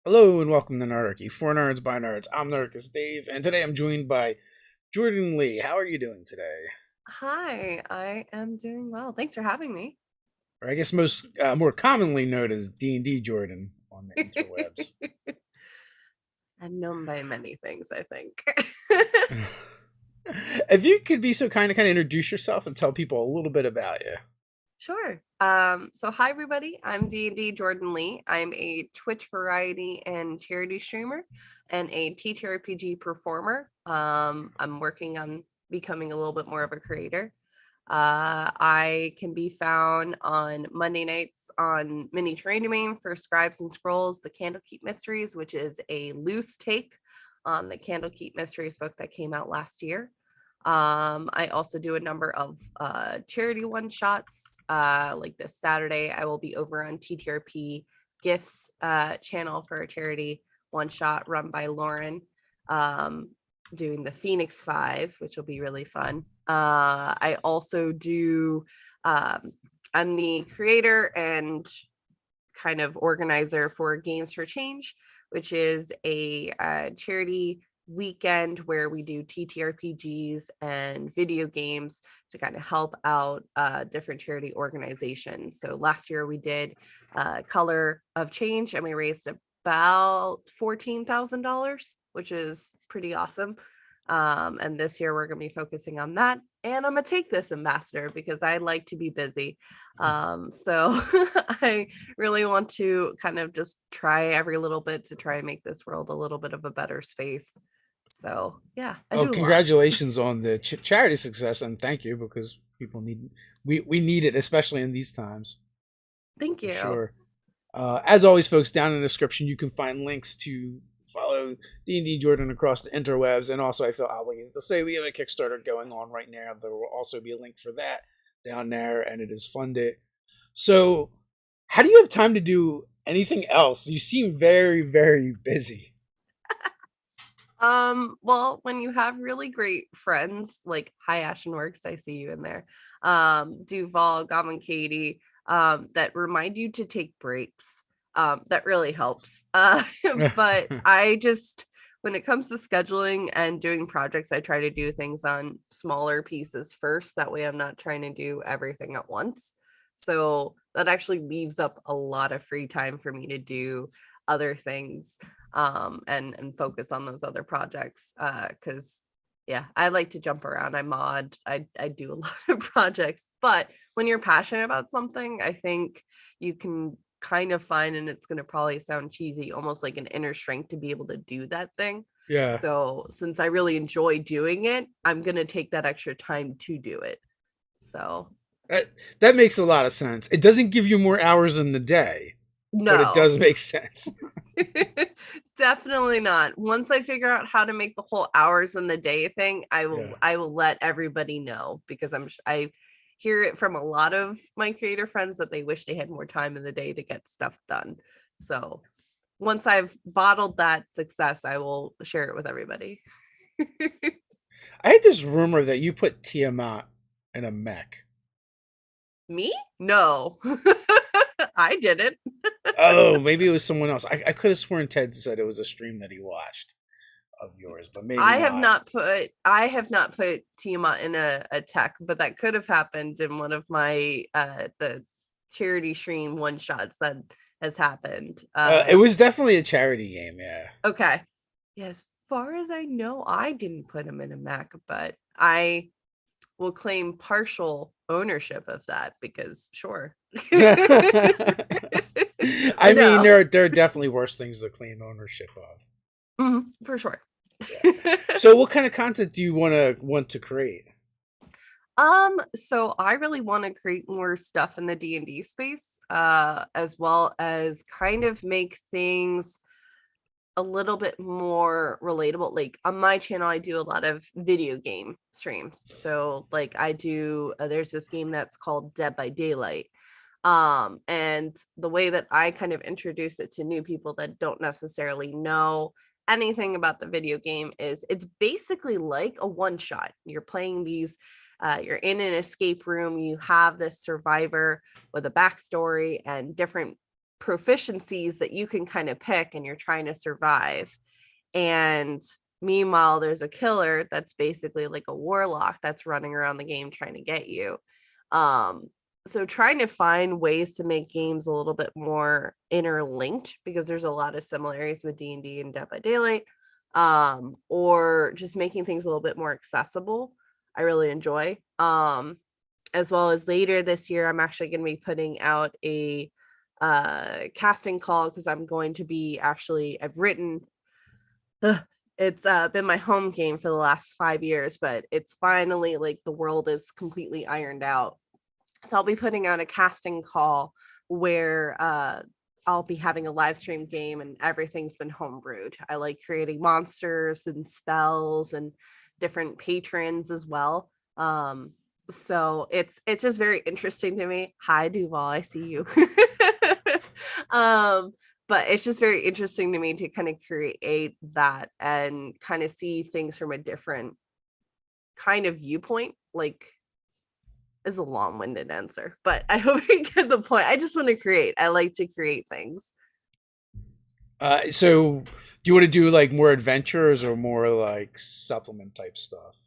Hello and welcome to Nerdarchy. For nerds by nerds. I'm Nerdist Dave, and today I'm joined by Jordan Lee. How are you doing today? Hi, I am doing well. Thanks for having me. Or I guess most more commonly known as DnD Jordan on the interwebs. I'm known by many things, I think. If you could be so kind of introduce yourself and tell people a little bit about you. Sure. So hi everybody. I'm D&D Jordan Lee. I'm a Twitch variety and charity streamer and a TTRPG performer. I'm working on becoming a little bit more of a creator. I can be found on Monday nights on Mini Training for Scribes and Scrolls, the Candlekeep Mysteries, which is a loose take on the Candlekeep Mysteries book that came out last year. I also do a number of charity one shots. Like this Saturday, I will be over on TTRP Gifts channel for a charity one shot run by Lauren, doing the Phoenix Five, which will be really fun. I also do, I'm the creator and kind of organizer for Games for Change, which is a charity weekend where we do TTRPGs and video games to kind of help out different charity organizations. So last year we did Color of Change and we raised about $14,000, which is pretty awesome. And this year we're going to be focusing on that. And I'm going to take this ambassador because I like to be busy. So I really want to kind of just try every little bit to try and make this world a little bit of a better space. So yeah, I Oh, do a lot. congratulations on the charity success, and thank you because people need we need it, especially in these times Thank for you. sure. As always, folks, down in the description you can find links to follow D&D Jordan across the interwebs, and also I feel obligated to say we have a Kickstarter going on right now. There will also be a link for that down there, and it is funded. So, how do you have time to do anything else? You seem very, very busy. Well, when you have really great friends like Hi Ashen Works, I see you in there, Duval, Gom and Katie, that remind you to take breaks. That really helps. But I just when it comes to scheduling and doing projects, I try to do things on smaller pieces first. That way I'm not trying to do everything at once. So that actually leaves up a lot of free time for me to do other things and focus on those other projects because yeah, I like to jump around. I do a lot of projects, but when you're passionate about something, I think you can kind of find, and it's going to probably sound cheesy, almost like an inner strength to be able to do that thing. Yeah, So since I really enjoy doing it, I'm going to take that extra time to do it. So that that makes a lot of sense. It doesn't give you more hours in the day, but it no. does make sense. Definitely not. Once I figure out how to make the whole hours in the day thing, I Yeah. will I will let everybody know because I hear it from a lot of my creator friends that they wish they had more time in the day to get stuff done. So once I've bottled that success, I will share it with everybody. I had this rumor that you put Tiamat in a mech. Me? No. I didn't. Oh, maybe it was someone else. I could have sworn Ted said it was a stream that he watched of yours, but maybe not. I have not put Tiamat in a tech, but that could have happened in one of my the charity stream one shots that has happened. It was definitely a charity game, yeah. Okay. Yeah, as far as I know, I didn't put him in a Mac, but I will claim partial ownership of that because sure. I But mean, no. there are definitely worse things to claim ownership of. For sure. Yeah. So, what kind of content do you want to create? So I really want to create more stuff in the D&D space, as well as kind of make things a little bit more relatable. Like on my channel, I do a lot of video game streams. So like I do, there's this game that's called Dead by Daylight. And the way that I kind of introduce it to new people that don't necessarily know anything about the video game is it's basically like a one shot. You're playing these you're in an escape room, you have this survivor with a backstory and different proficiencies that you can kind of pick, and you're trying to survive. And meanwhile, there's a killer that's basically like a warlock that's running around the game trying to get you. Um, so trying to find ways to make games a little bit more interlinked, because there's a lot of similarities with D&D and Dead by Daylight, or just making things a little bit more accessible, I really enjoy. As well as later this year, I'm actually going to be putting out a casting call, because I'm going to be I've written it's been my home game for the last 5 years, but it's finally like the world is completely ironed out. So I'll be putting out a casting call where I'll be having a live stream game, and everything's been homebrewed. I like creating monsters and spells and different patrons as well. So it's just very interesting to me. Hi Duval, I see you. But it's just very interesting to me to kind of create that and kind of see things from a different kind of viewpoint. Like, is a long-winded answer, but I hope you get the point. I just want to create. I like to create things. So do you want to do like more adventures or more like supplement type stuff?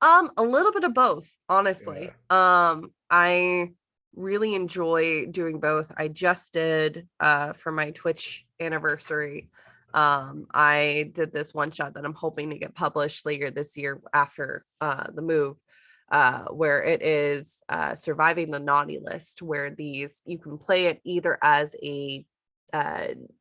A little bit of both, honestly. Yeah. I really enjoy doing both. I just did for my Twitch anniversary. I did this one shot that I'm hoping to get published later this year after the move, where it is surviving the naughty list, where these you can play it either as a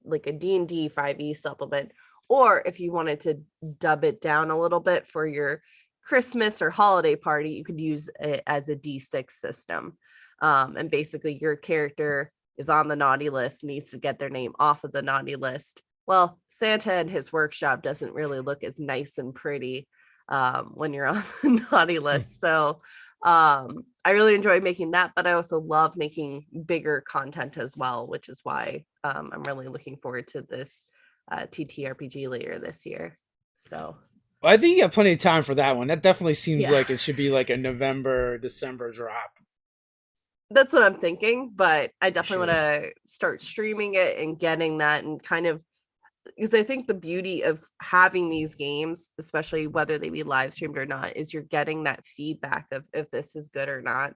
like a D&D 5e supplement, or if you wanted to dub it down a little bit for your Christmas or holiday party, you could use it as a D6 system. And basically your character is on the naughty list, needs to get their name off of the naughty list. Well, Santa and his workshop doesn't really look as nice and pretty when you're on the naughty list. So I really enjoy making that, but I also love making bigger content as well, which is why I'm really looking forward to this TTRPG later this year. So I think you have plenty of time for that one. That definitely seems yeah, like it should be like a November, December drop. that's what I'm thinking, but I definitely Sure. want to start streaming it and getting that, and kind of, because I think the beauty of having these games, especially whether they be live streamed or not, is you're getting that feedback of if this is good or not,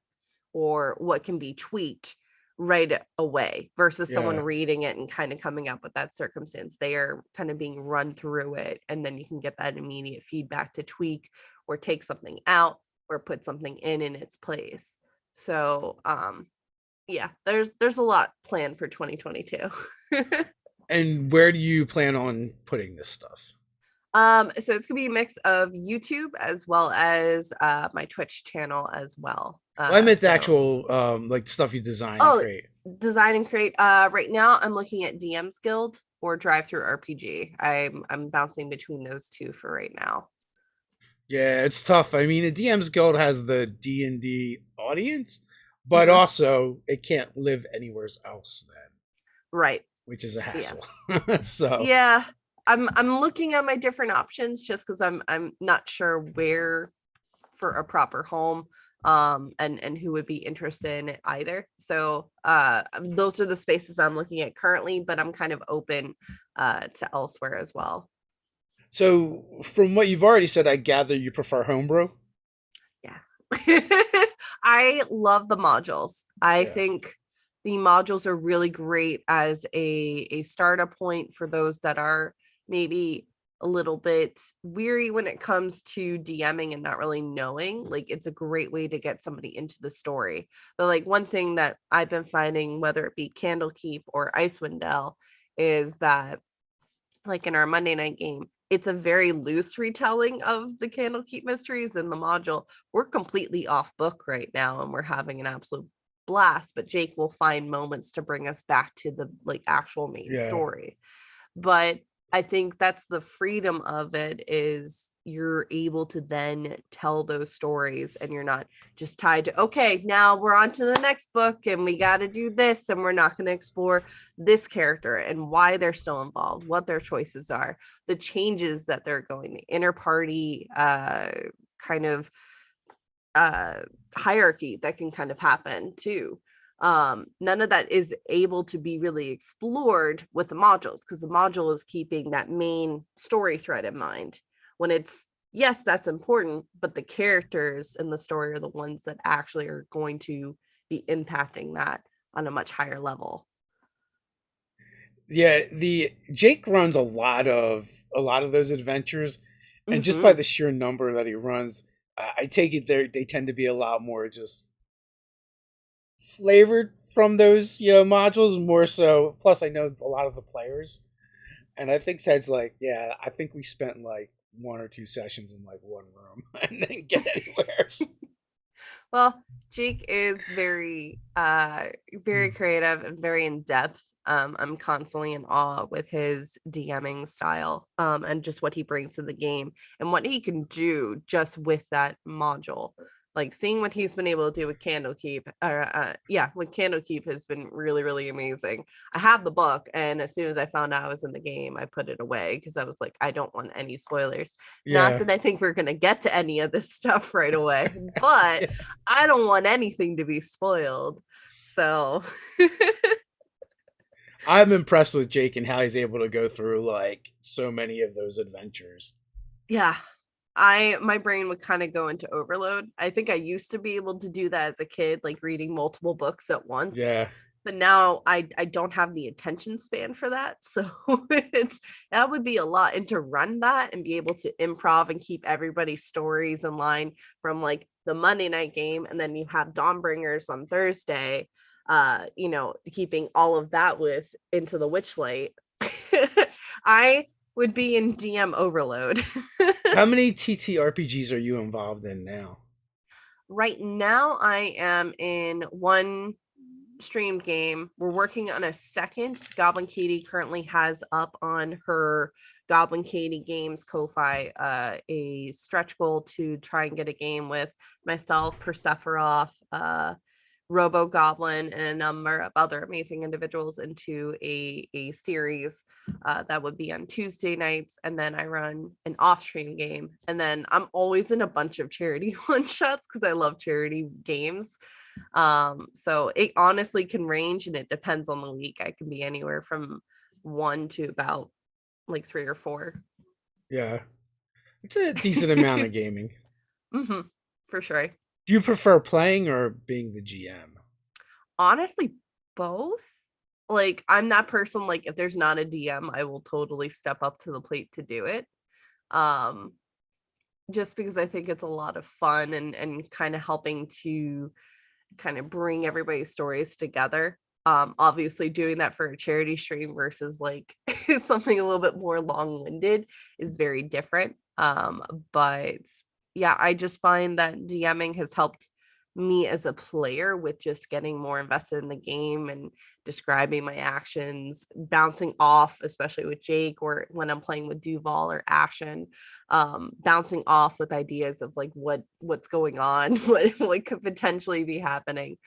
or what can be tweaked right away, versus someone Yeah. reading it and kind of coming up with that circumstance. They are kind of being run through it, and then you can get that immediate feedback to tweak or take something out or put something in its place. So yeah, there's a lot planned for 2022. And where do you plan on putting this stuff? So it's gonna be a mix of YouTube as well as my Twitch channel as well. Well, I meant the So actual like stuff you design and oh, create. design and create. Right now I'm looking at DM's Guild or Drive Through RPG. I'm bouncing between those two for right now. Yeah, it's tough. I mean, the DM's Guild has the D&D audience, but Mhm. also it can't live anywhere else then, Right. which is a Yeah. hassle. So, Yeah. I'm looking at my different options, just because I'm not sure where for a proper home, and who would be interested in it either. So those are the spaces I'm looking at currently, but I'm kind of open to elsewhere as well. so from what you've already said, I gather you prefer homebrew. Yeah. I love the modules. I Yeah, think the modules are really great as a startup point for those that are maybe a little bit weary when it comes to DMing and not really knowing. Like, it's a great way to get somebody into the story. But like, one thing that I've been finding, whether it be Candlekeep or Icewind Dale, is that like in our Monday night game, it's a very loose retelling of the Candlekeep mysteries in the module. We're completely off book right now, and we're having an absolute blast, but Jake will find moments to bring us back to the like actual main yeah. story. But I think that's the freedom of it, is you're able to then tell those stories, and you're not just tied to, okay, now we're on to the next book and we got to do this, and we're not going to explore this character and why they're still involved, what their choices are, the changes that they're going, the inner party kind of hierarchy that can kind of happen too. None of that is able to be really explored with the modules, because the module is keeping that main story thread in mind. When it's, yes, that's important, but the characters in the story are the ones that actually are going to be impacting that on a much higher level. Yeah, the Jake runs a lot of those adventures, and just by Mm-hmm. the sheer number that he runs, I take it they tend to be a lot more just flavored from those modules more so. Plus, I know a lot of the players, and I think Ted's like, yeah, I think we spent like 1 or 2 sessions in like one room and didn't get anywhere. Well, Jake is very creative and very in depth. I'm constantly in awe with his DMing style, and just what he brings to the game and what he can do just with that module. Like seeing what he's been able to do with Candlekeep, with Candlekeep has been really, really amazing. I have the book, and as soon as I found out I was in the game, I put it away because I was like, I don't want any spoilers. Not Yeah, that I think we're gonna get to any of this stuff right away, but yeah. I don't want anything to be spoiled. So I'm impressed with Jake and how he's able to go through like so many of those adventures. yeah, my brain would kind of go into overload. I think I used to be able to do that as a kid, like reading multiple books at once. Yeah, But now I don't have the attention span for that. So it's that would be a lot. And to run that and be able to improv and keep everybody's stories in line from like the Monday night game, and then you have Dawnbringers on Thursday, keeping all of that with Into the Witchlight. I would be in DM overload. how many TTRPGs are you involved in now? Right now, I am in one streamed game. We're working on a second. Goblin Katie currently has up on her Goblin Katie Games Ko-Fi a stretch goal to try and get a game with myself, Persephoroth, Robo Goblin, and a number of other amazing individuals into a series that would be on Tuesday nights. And then I run an off stream game. And then I'm always in a bunch of charity one shots because I love charity games. So it honestly can range and it depends on the week. I can be anywhere from one to about like three or four. Yeah, it's a decent amount of gaming. Hmm. For sure. Do you prefer playing or being the GM? Honestly, both. Like I'm that person, like if there's not a DM, I will totally step up to the plate to do it. Um, just because I think it's a lot of fun and kind of helping to kind of bring everybody's stories together. Obviously doing that for a charity stream versus like something a little bit more long-winded is very different. But yeah, I just find that DMing has helped me as a player with just getting more invested in the game and describing my actions, bouncing off, especially with Jake or when I'm playing with Duval or Ashen, bouncing off with ideas of like what's going on, what could potentially be happening.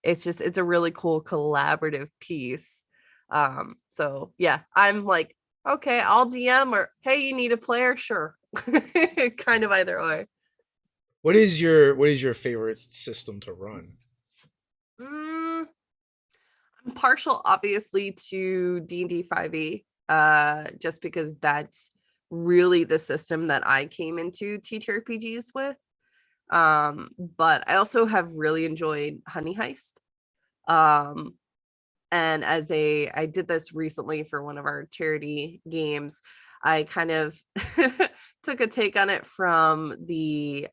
It's a really cool collaborative piece. So yeah, I'm like, okay, I'll DM, or hey, you need a player, sure. Kind of either way. What is your favorite system to run? Mm, I'm partial, obviously, to D&D 5e, just because that's really the system that I came into TTRPGs with. But I also have really enjoyed Honey Heist. Um, and I did this recently for one of our charity games. I kind of took a take on it from the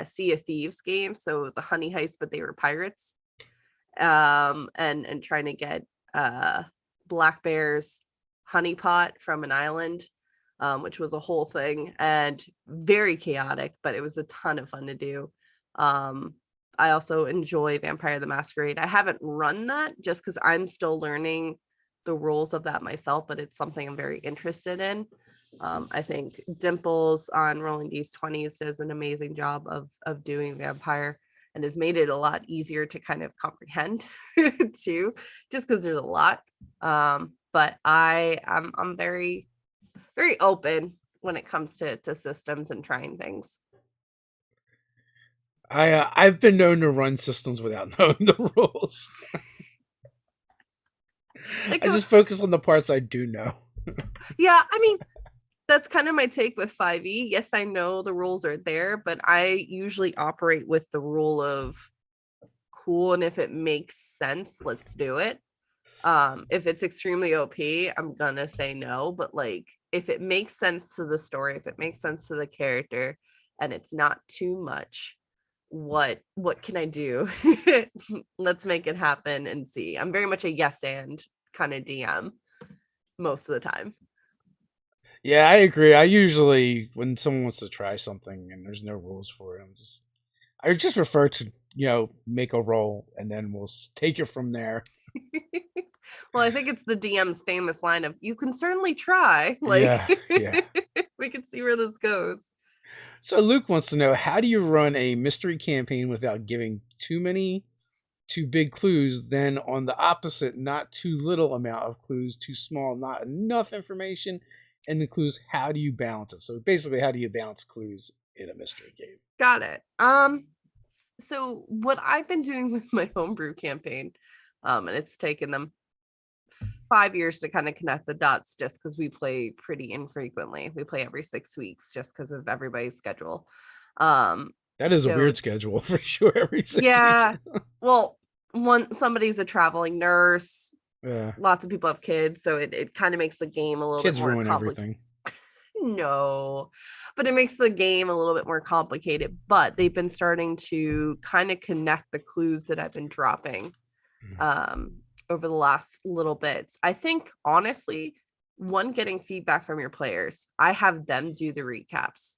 Sea of Thieves game. So it was a honey heist, but they were pirates. And trying to get uh Black Bear's honeypot from an island, which was a whole thing and very chaotic, but it was a ton of fun to do. um I also enjoy Vampire the Masquerade. I haven't run that just because I'm still learning the rules of that myself, but it's something I'm very interested in. I think Dimples on Rolling D's 20s does an amazing job of doing Vampire and has made it a lot easier to kind of comprehend too, just because there's a lot. But I'm very, very open when it comes to systems and trying things. I've been known to run systems without knowing the rules. Like, I just focus on the parts I do know. yeah, I mean, that's kind of my take with 5e. Yes, I know the rules are there, but I usually operate with the rule of cool, and if it makes sense, let's do it. If it's extremely OP, I'm gonna say no, but like if it makes sense to the story, if it makes sense to the character and it's not too much, what can I do? Let's make it happen and see. I'm very much a yes and kind of DM most of the time. Yeah, I agree. I usually, when someone wants to try something and there's no rules for it, I just prefer to, make a roll and then we'll take it from there. Well, I think it's the DM's famous line of "You can certainly try." Like, Yeah, yeah. we can see where this goes. So Luke wants to know, how do you run a mystery campaign without giving too big clues? Then on the opposite, not too little amount of clues, too small, not enough information, and the clues. How do you balance it? So basically, how do you balance clues in a mystery game? Got it. So what I've been doing with my homebrew campaign, and it's taken them 5 years to kind of connect the dots just because we play pretty infrequently. We play every 6 weeks just because of everybody's schedule. Um, That is a so weird schedule for sure. Every 6 weeks. yeah, well, somebody's a traveling nurse. Yeah, Lots of people have kids, so it kind of makes the game a little bit kids more ruin complicated. everything. No, but it makes the game a little bit more complicated. But they've been starting to kind of connect the clues that I've been dropping um, over the last little bits. I think, honestly, one, getting feedback from your players. I have them do the recaps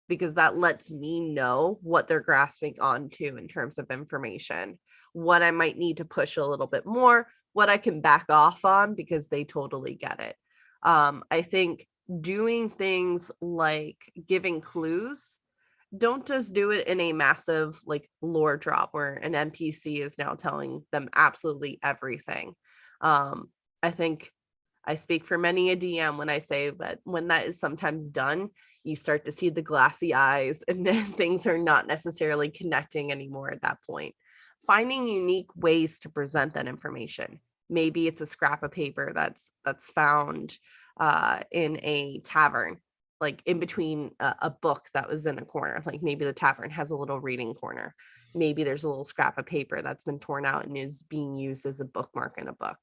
because that lets me know what they're grasping onto in terms of information, what I might need to push a little bit more, what I can back off on because they totally get it. I think doing things like giving clues, don't just do it in a massive like lore drop where an NPC is now telling them absolutely everything. I think I speak for many a DM when I say that when that is sometimes done, you start to see the glassy eyes and then things are not necessarily connecting anymore at that point. Finding unique ways to present that information. Maybe it's a scrap of paper that's found in a tavern, like in between a book that was in a corner. Like maybe the tavern has a little reading corner. Maybe there's a little scrap of paper that's been torn out and is being used as a bookmark in a book.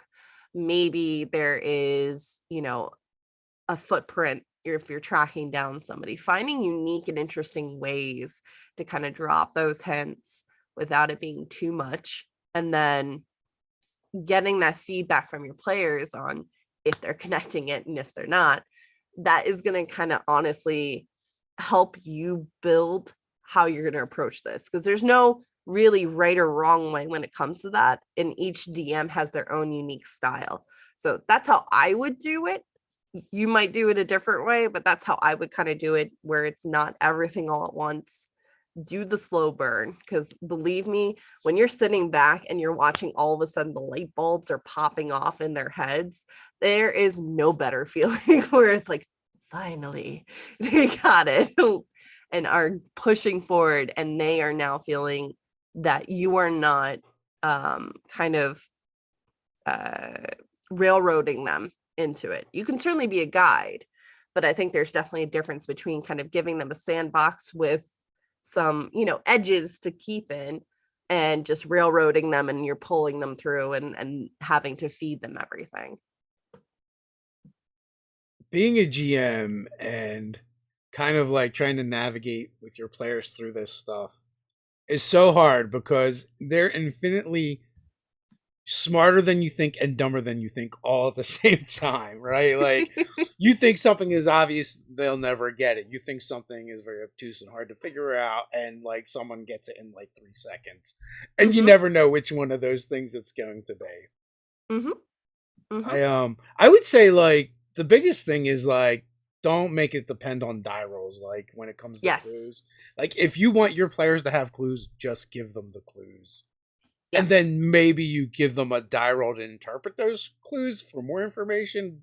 Maybe there is, a footprint if you're tracking down somebody. Finding unique and interesting ways to kind of drop those hints without it being too much, and then getting that feedback from your players on if they're connecting it and if they're not. That is going to kind of honestly help you build how you're going to approach this, because there's no really right or wrong way when it comes to that, and each DM has their own unique style. So that's how I would do it. You might do it a different way, but that's how I would kind of do it, where it's not everything all at once. Do the slow burn, because believe me, when you're sitting back and you're watching all of a sudden the light bulbs are popping off in their heads, there is no better feeling where it's like, finally, they got it and are pushing forward, and they are now feeling that you are not kind of railroading them into it. You can certainly be a guide, but I think there's definitely a difference between kind of giving them a sandbox with some, edges to keep in, and just railroading them and you're pulling them through and having to feed them everything. Being a GM and kind of like trying to navigate with your players through this stuff is so hard because they're infinitely smarter than you think and dumber than you think all at the same time, right? Like, you think something is obvious, they'll never get it. You think something is very obtuse and hard to figure out, and like someone gets it in like 3 seconds, and you never know which one of those things it's going to be. I would say like the biggest thing is like, don't make it depend on die rolls. Like when it comes to clues, like if you want your players to have clues, just give them the clues. Yeah. And then maybe you give them a die roll to interpret those clues for more information,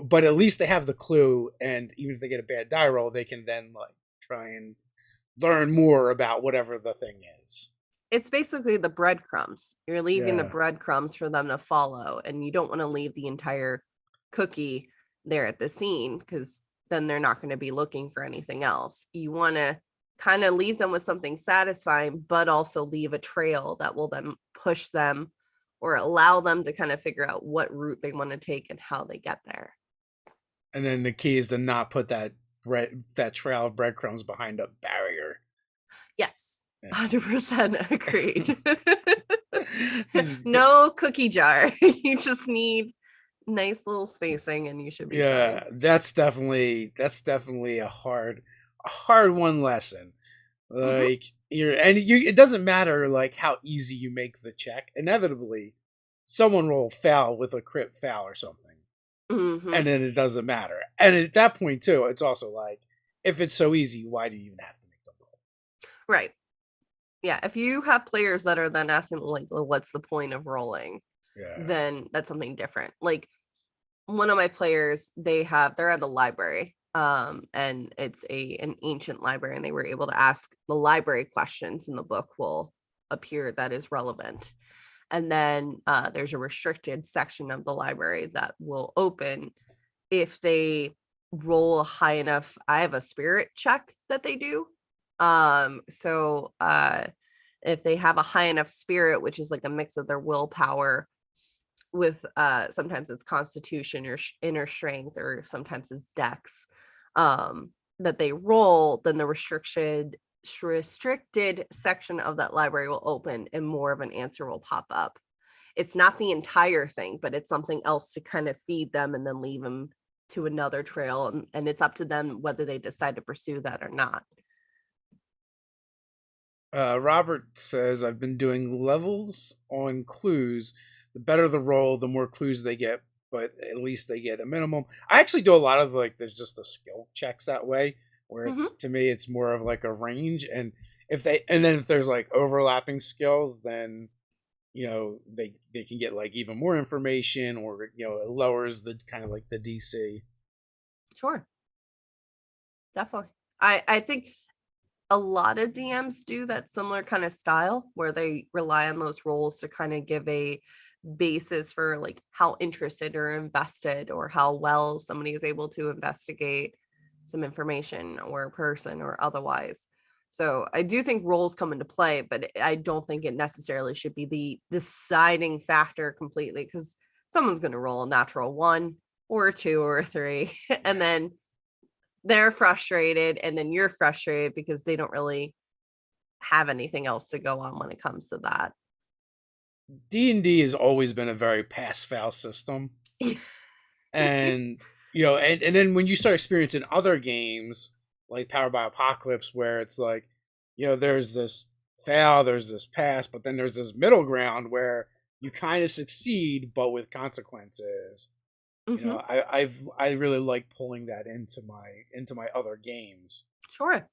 but at least they have the clue, and even if they get a bad die roll, they can then like try and learn more about whatever the thing is. It's basically the breadcrumbs. You're leaving the Yeah. breadcrumbs for them to follow, and you don't want to leave the entire cookie there at the scene, because then they're not going to be looking for anything else. You want to kind of leave them with something satisfying, but also leave a trail that will then push them or allow them to kind of figure out what route they want to take and how they get there. And then the key is to not put that trail of breadcrumbs behind a barrier. Yes, Yeah. 100% agreed. No cookie jar. You just need nice little spacing and you should be fine. That's definitely a hard one lesson. Like it doesn't matter like how easy you make the check. Inevitably, someone will fail with a crit fail or something. And then it doesn't matter. And at that point too, it's also like, if it's so easy, why do you even have to make the roll? Right. Yeah. If you have players that are then asking like, well, what's the point of rolling? Then that's something different. Like one of my players, they're at a library. And it's an ancient library, and they were able to ask the library questions, and the book will appear that is relevant. And then there's a restricted section of the library that will open if they roll high enough. I have a spirit check that they do. So if they have a high enough spirit, which is like a mix of their willpower with sometimes it's constitution or inner strength, or sometimes it's dex, that they roll, then the restricted section of that library will open and more of an answer will pop up. It's not the entire thing, but it's something else to kind of feed them and then leave them to another trail, and it's up to them whether they decide to pursue that or not. Robert says, I've been doing levels on clues. The better the roll, the more clues they get, but at least they get a minimum. I actually do a lot of like, there's just the skill checks that way, where it's to me it's more of like a range, and if there's like overlapping skills, then they can get like even more information, or it lowers the kind of like the DC. Sure, definitely. I think a lot of DMs do that similar kind of style, where they rely on those roles to kind of give a basis for like how interested or invested, or how well somebody is able to investigate some information or person or otherwise. So I do think roles come into play, but I don't think it necessarily should be the deciding factor completely, because someone's going to roll a natural 1 or a 2 or a 3 and then they're frustrated, and then you're frustrated because they don't really have anything else to go on when it comes to that. D&D has always been a very pass-fail system. And and then when you start experiencing other games like Powered by Apocalypse, where it's like, there's this fail, there's this pass, but then there's this middle ground where you kind of succeed but with consequences. I really like pulling that into my other games. Sure.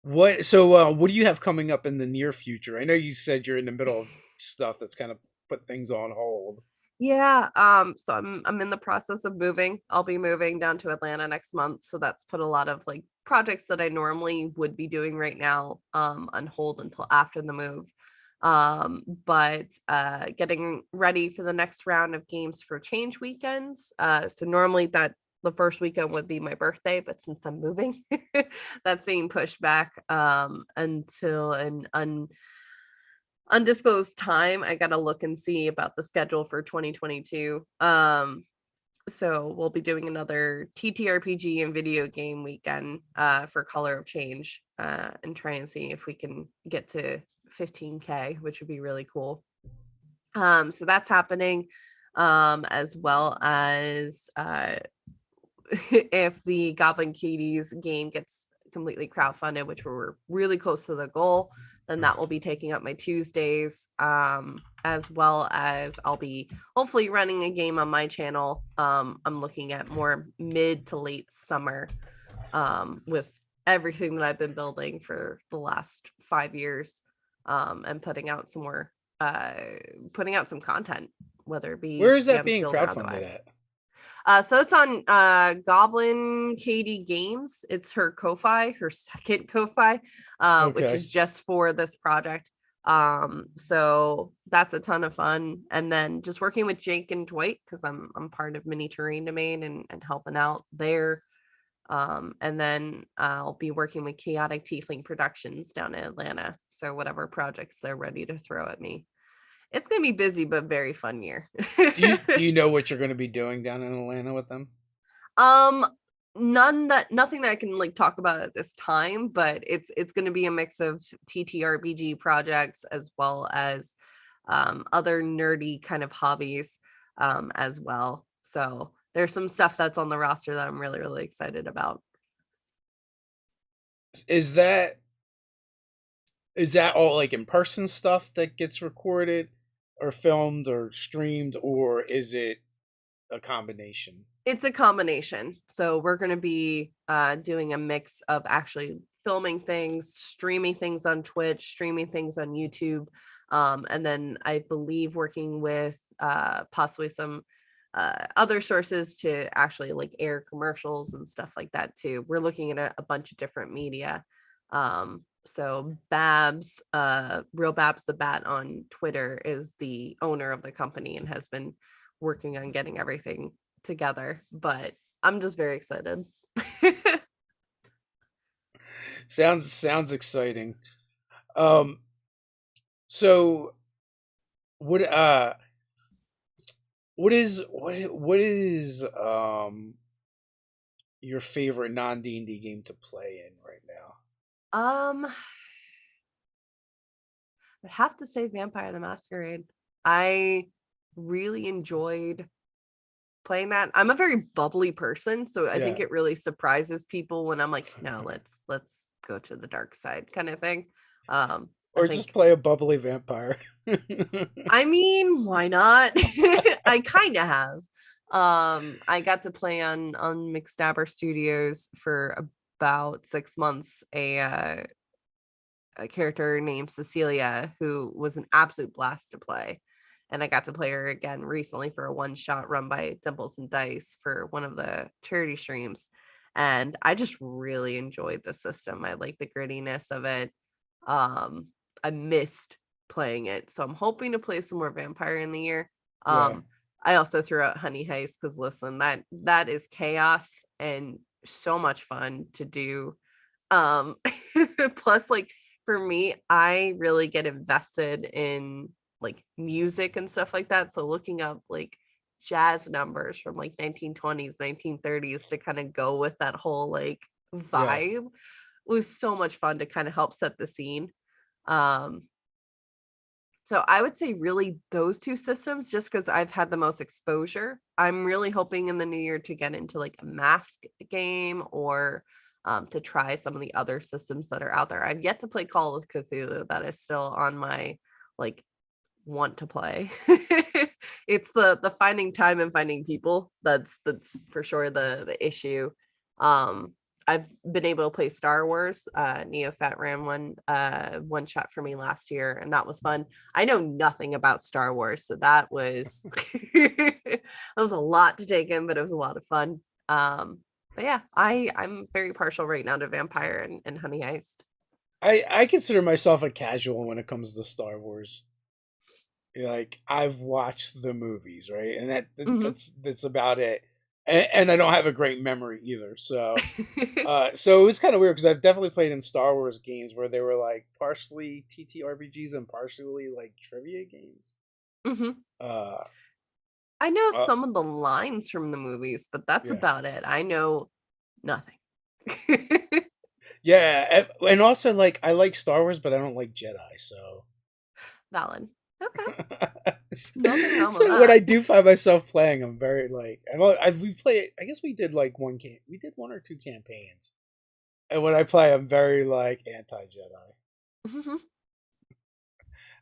What do you have coming up in the near future? I know you said you're in the middle of stuff that's kind of put things on hold. Yeah. So I'm in the process of moving. I'll be moving down to Atlanta next month. So that's put a lot of like projects that I normally would be doing right now on hold until after the move. But getting ready for the next round of games for change weekends. So normally the first weekend would be my birthday, but since I'm moving, that's being pushed back until an undisclosed time. I gotta look and see about the schedule for 2022. So we'll be doing another TTRPG and video game weekend for Color of Change, and try and see if we can get to 15K, which would be really cool. So that's happening, as well as if the Goblin Kitties game gets completely crowdfunded, which we're really close to the goal, then that will be taking up my Tuesdays, as well as I'll be hopefully running a game on my channel. I'm looking at more mid to late summer, with everything that I've been building for the last 5 years, and putting out some content, whether it be Where is that GM's being Guild or crowdfunded otherwise. at? So it's on Goblin Katie Games. It's her Ko-Fi, her second Ko-Fi, which Okay. is just for this project. So that's a ton of fun. And then just working with Jake and Dwight, because I'm part of Mini Terrain Domain and helping out there. And then I'll be working with Chaotic Tiefling Productions down in Atlanta. So whatever projects they're ready to throw at me. It's gonna be busy but very fun year. Do you know what you're going to be doing down in Atlanta with them? Um, nothing that I can like talk about at this time, but it's going to be a mix of TTRPG projects as well as other nerdy kind of hobbies as well. So there's some stuff that's on the roster that I'm really really excited about. Is that is that all like in person stuff that gets recorded or filmed or streamed, or is it a combination? It's a combination. So we're going to be doing a mix of actually filming things, streaming things on Twitch, streaming things on YouTube, and then I believe working with possibly some other sources to actually like air commercials and stuff like that too. We're looking at a bunch of different media. So Babs, Real Babs the Bat on Twitter is the owner of the company and has been working on getting everything together, but I'm just very excited. Sounds exciting. Um, so what what is your favorite non D&D game to play in right now? um I have to say Vampire the Masquerade. I really enjoyed playing that. I'm a very bubbly person, so I think Yeah, it really surprises people when I'm like, no, let's go to the dark side kind of thing. I or just think play a bubbly vampire. I mean, why not? I kind of have. I got to play on McStabber Studios for about 6 months, a character named Cecilia who was an absolute blast to play. And I got to play her again recently for a one shot run by Dimples and Dice for one of the charity streams. And I just really enjoyed the system. I like the grittiness of it. Um, I missed playing it. So I'm hoping to play some more Vampire in the year. Yeah, I also threw out Honey Heist because listen, that is chaos and so much fun to do. Um, plus like for me, I really get invested in like music and stuff like that. So looking up like jazz numbers from like 1920s, 1930s to kind of go with that whole like yeah, vibe was so much fun to kind of help set the scene. Um, so I would say really those two systems just because I've had the most exposure. I'm really hoping in the new year to get into like a mask game or to try some of the other systems that are out there. I've yet to play Call of Cthulhu. That is still on my like want to play. It's the finding time and finding people that's for sure the issue. um I've been able to play Star Wars. Neo Fat ran one shot for me last year and that was fun. I know nothing about Star Wars, so that was that was a lot to take in, but it was a lot of fun. But yeah, I'm very partial right now to Vampire and Honey Heist. I consider myself a casual when it comes to Star Wars. Like I've watched the movies, right, and Mhm. that's about it. And I don't have a great memory either, so so it was kind of weird because I've definitely played in Star Wars games where they were like partially TTRPGs and partially like trivia games. Mhm. Uh, I know uh some of the lines from the movies, but that's yeah, about it. I know nothing. yeah, and also like I like Star Wars, but I don't like Jedi, so. Valid. Okay. Nothing wrong with So when I that. do find myself playing, I'm very like we play. I guess we did like we did one or two campaigns, and when I play, I'm very like anti Jedi.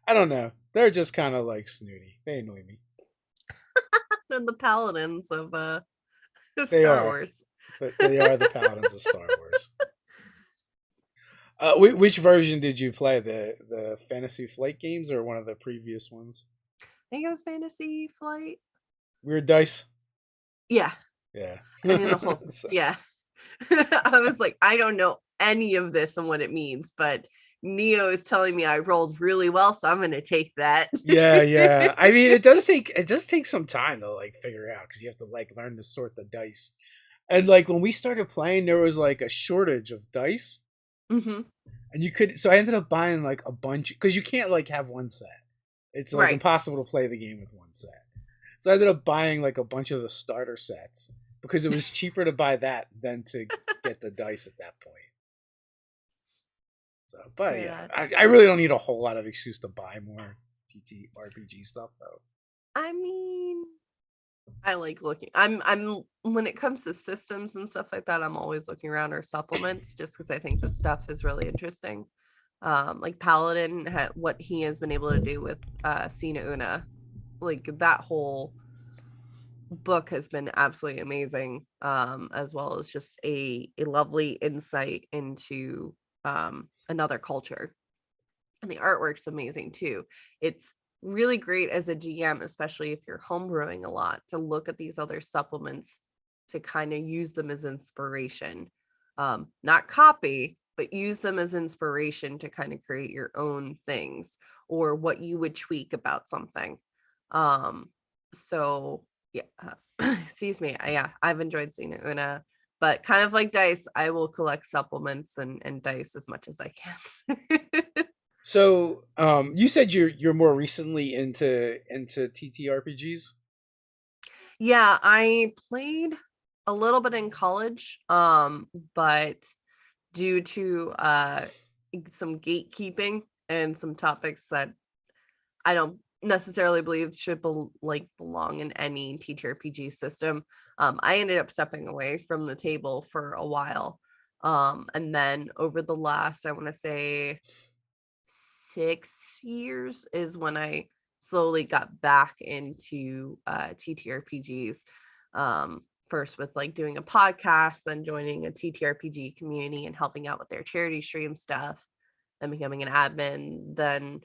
I don't know. They're just kind of like snooty. They annoy me. They're the paladins of They Star are. Wars. They are the paladins of Star Wars. Which version did you play? The Fantasy Flight games or one of the previous ones? I think it was Fantasy Flight. Weird Dice. Yeah. Yeah. I mean, the whole, So, yeah. I was like, I don't know any of this and what it means, but Neo is telling me I rolled really well, so I'm going to take that. yeah. I mean, it does take some time to like figure out because you have to like learn to sort the dice. And like when we started playing, there was like a shortage of dice, Hmm. and you could. So I ended up buying like a bunch because you can't like have one set. It's like Right. impossible to play the game with one set. So I ended up buying like a bunch of the starter sets because it was cheaper to buy that than to get the dice at that point. So, but yeah, Yeah. I really don't need a whole lot of excuse to buy more TTRPG stuff though. I mean, I like looking. I'm when it comes to systems and stuff like that, I'm always looking around our supplements just because I think the stuff is really interesting. Like Paladin, what he has been able to do with Sina Una, like that whole book has been absolutely amazing. As well as just a lovely insight into another culture. And the artwork's amazing too. It's really great as a GM, especially if you're homebrewing a lot, to look at these other supplements to kind of use them as inspiration. Not copy, but use them as inspiration to kind of create your own things or what you would tweak about something. Um, so yeah, excuse me. Yeah, I've enjoyed seeing it, Una, but kind of like dice, I will collect supplements and dice as much as I can. So, you said you're more recently into TTRPGs. Yeah, I played a little bit in college, but due to some gatekeeping and some topics that I don't necessarily believe should belong in any TTRPG system, I ended up stepping away from the table for a while. And then over the last, I want to say 6 years is when I slowly got back into TTRPGs. First with like doing a podcast, then joining a TTRPG community and helping out with their charity stream stuff, then becoming an admin, then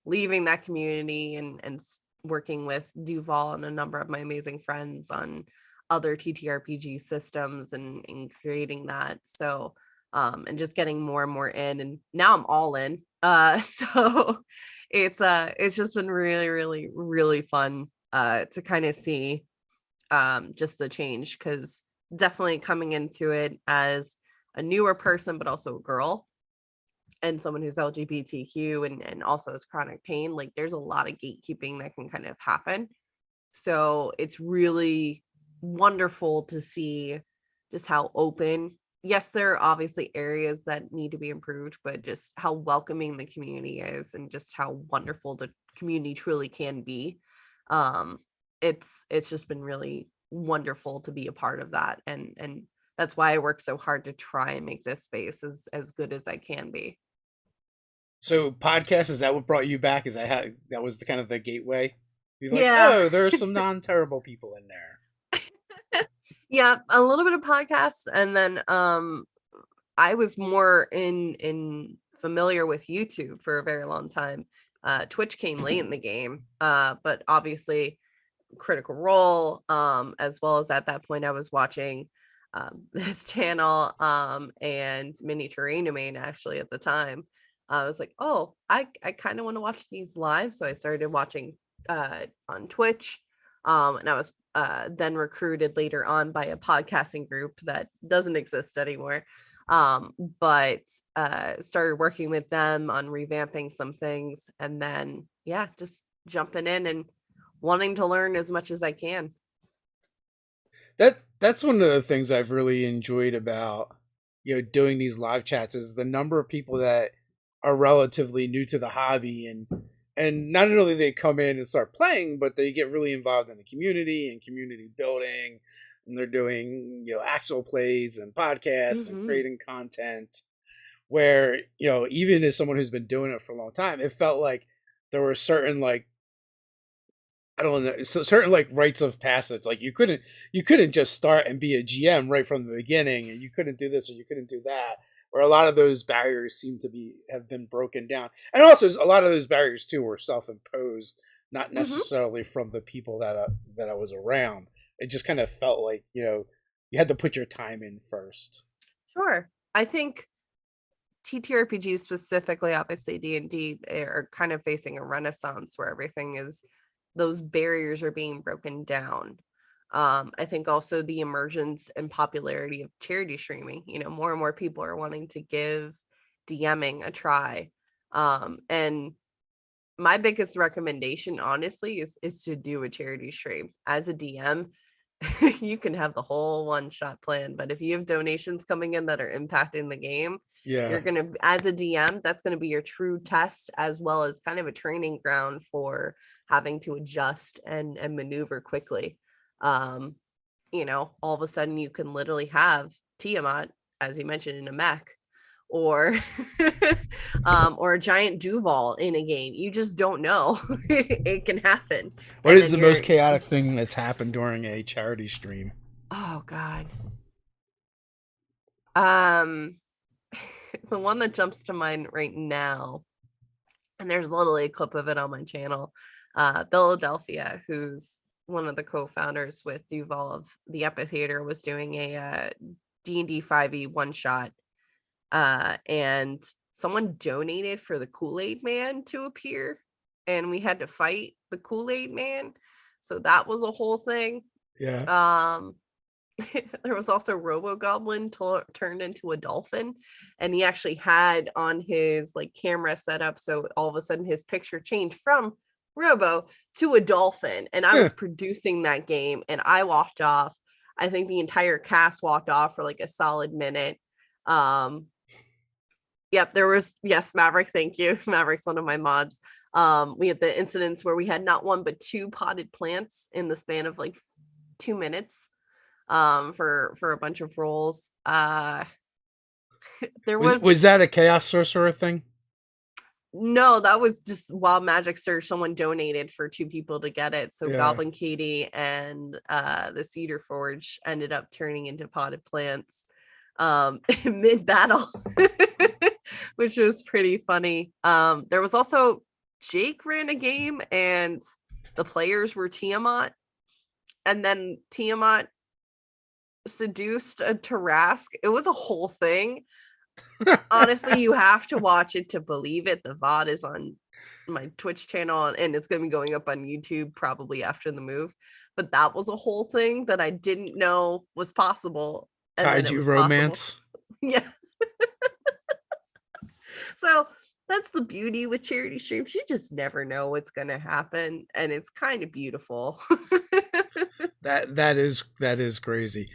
leaving that community and working with Duval and a number of my amazing friends on other TTRPG systems and creating that. So and just getting more and more in, and now I'm all in. So it's just been really, really, really fun to kind of see just the change, because definitely coming into it as a newer person, but also a girl and someone who's LGBTQ and also has chronic pain, like there's a lot of gatekeeping that can kind of happen. So it's really wonderful to see just how open. Yes, there are obviously areas that need to be improved, but just how welcoming the community is and just how wonderful the community truly can be. Um, it's just been really wonderful to be a part of that. And that's why I work so hard to try and make this space as good as I can be. So, podcast, is that what brought you back? Is that how that was the kind of the gateway? You're like, Yeah. oh, there are some non-terrible people in there. Yeah, a little bit of podcasts, and then I was more in familiar with YouTube for a very long time. Twitch came late in the game, but obviously Critical Role, as well as at that point I was watching this channel and Mini Terrain Domain actually at the time. I was like, oh, I kind of want to watch these live, so I started watching on Twitch, and I was then recruited later on by a podcasting group that doesn't exist anymore, but started working with them on revamping some things, and then yeah, just jumping in and wanting to learn as much as I can. That's one of the things I've really enjoyed about doing these live chats is the number of people that are relatively new to the hobby, and not only they come in and start playing, but they get really involved in the community and community building, and they're doing actual plays and podcasts and Hmm. creating content where even as someone who's been doing it for a long time, it felt like there were certain like I don't know, so certain like rites of passage. Like you couldn't just start and be a GM right from the beginning, and you couldn't do this or you couldn't do that. Where a lot of those barriers seem to be have been broken down, and also a lot of those barriers too were self-imposed, not Hmm. necessarily from the people that I was around. it just kind of felt like, you had to put your time in first. Sure. I think TTRPGs specifically, obviously D&D, are kind of facing a renaissance where everything is, those barriers are being broken down. I think also the emergence and popularity of charity streaming, more and more people are wanting to give DMing a try. And my biggest recommendation, honestly, is to do a charity stream. As a DM, you can have the whole one-shot plan, but if you have donations coming in that are impacting the game, Yeah. you're gonna, as a DM, that's gonna be your true test, as well as kind of a training ground for having to adjust and maneuver quickly. All of a sudden you can literally have Tiamat, as you mentioned, in a mech, or or a giant Duval in a game. You just don't know. It can happen. What And is then the most chaotic thing that's happened during a charity stream? oh god. Um the one that jumps to mind right now, and there's literally a clip of it on my channel. Philadelphia, who's one of the co-founders with Duval of the Amphitheater, was doing a D&D 5e one shot, and someone donated for the Kool-Aid Man to appear, and we had to fight the Kool-Aid Man, so that was a whole thing. Yeah. There was also Robo Goblin turned into a dolphin, and he actually had on his camera set up, so all of a sudden his picture changed from Robo to a dolphin, and I was producing that game, and I walked off. I think the entire cast walked off for a solid minute. Yep, there was, yes, Maverick, thank you. Maverick's one of my mods. We had the incidents where we had not one but two potted plants in the span of 2 minutes, for a bunch of roles. There was that a Chaos Sorcerer thing? No, that was just Wild Magic Surge. Someone donated for 2 people to get it, so Yeah. Goblin Katie and the Cedar Forge ended up turning into potted plants mid battle, which was pretty funny. There was also Jake ran a game and the players were Tiamat, and then Tiamat seduced a Tarask. It was a whole thing. Honestly, you have to watch it to believe it. The VOD is on my Twitch channel, and it's going to be going up on YouTube probably after the move. But that was a whole thing that I didn't know was possible. And then it was romance. Yeah. So that's the beauty with charity streams. You just never know what's going to happen, and it's kind of beautiful. That is crazy.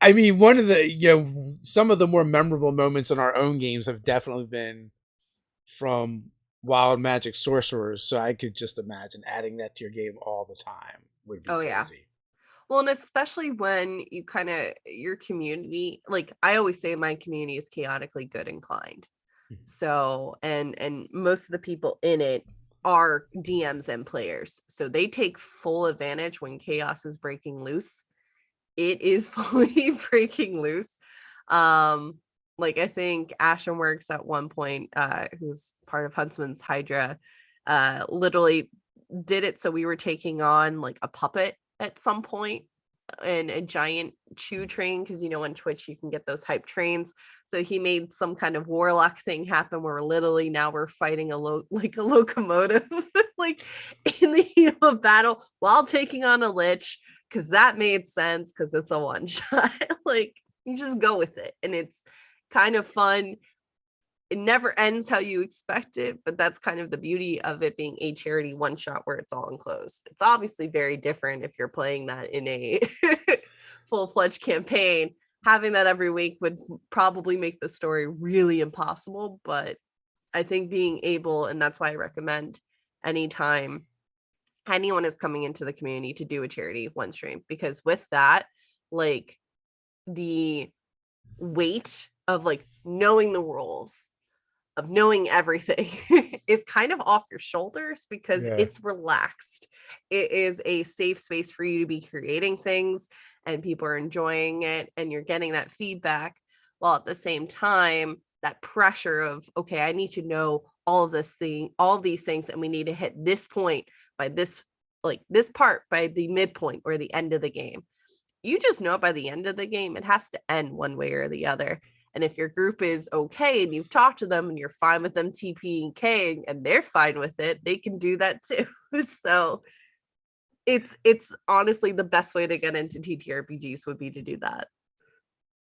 I mean, one of the some of the more memorable moments in our own games have definitely been from Wild Magic Sorcerers. So I could just imagine adding that to your game all the time would be crazy. Yeah. Well, and especially when you your community, I always say my community is chaotically good inclined. So, and most of the people in it are DMs and players. So they take full advantage when chaos is breaking loose. It is fully breaking loose. I think Ashenworks at one point, who's part of Huntsman's Hydra, literally did it so we were taking on a puppet at some point, and a giant chew train, because on Twitch you can get those hype trains. So he made some kind of warlock thing happen where literally now we're fighting a locomotive in the heat of battle while taking on a lich, because that made sense, because it's a one shot. You just go with it, and it's kind of fun. It never ends how you expect it, but that's kind of the beauty of it being a charity one shot where it's all enclosed. It's obviously very different if you're playing that in a full-fledged campaign. Having that every week would probably make the story really impossible, but I think being able, and that's why I recommend anytime anyone is coming into the community to do a charity one stream, because with that, the weight of knowing the rules, of knowing everything is kind of off your shoulders, because it's relaxed. It is a safe space for you to be creating things, and people are enjoying it, and you're getting that feedback, while at the same time that pressure of, okay, I need to know all of these things, and we need to hit this point by this like this part by the midpoint or the end of the game. You just know by the end of the game, it has to end one way or the other. And if your group is okay and you've talked to them and you're fine with them TP and King and they're fine with it, they can do that too. So it's honestly the best way to get into TTRPGs would be to do that.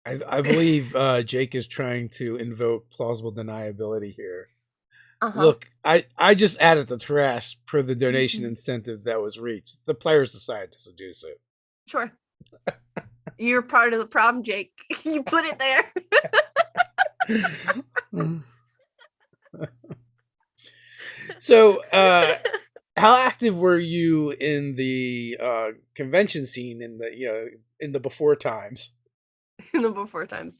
I believe Jake is trying to invoke plausible deniability here. Uh-huh. Look, I just added the trash per the donation incentive that was reached. The players decided to seduce it. Sure. You're part of the problem, Jake. You put it there. So, how active were you in the convention scene in the before times? In the before times,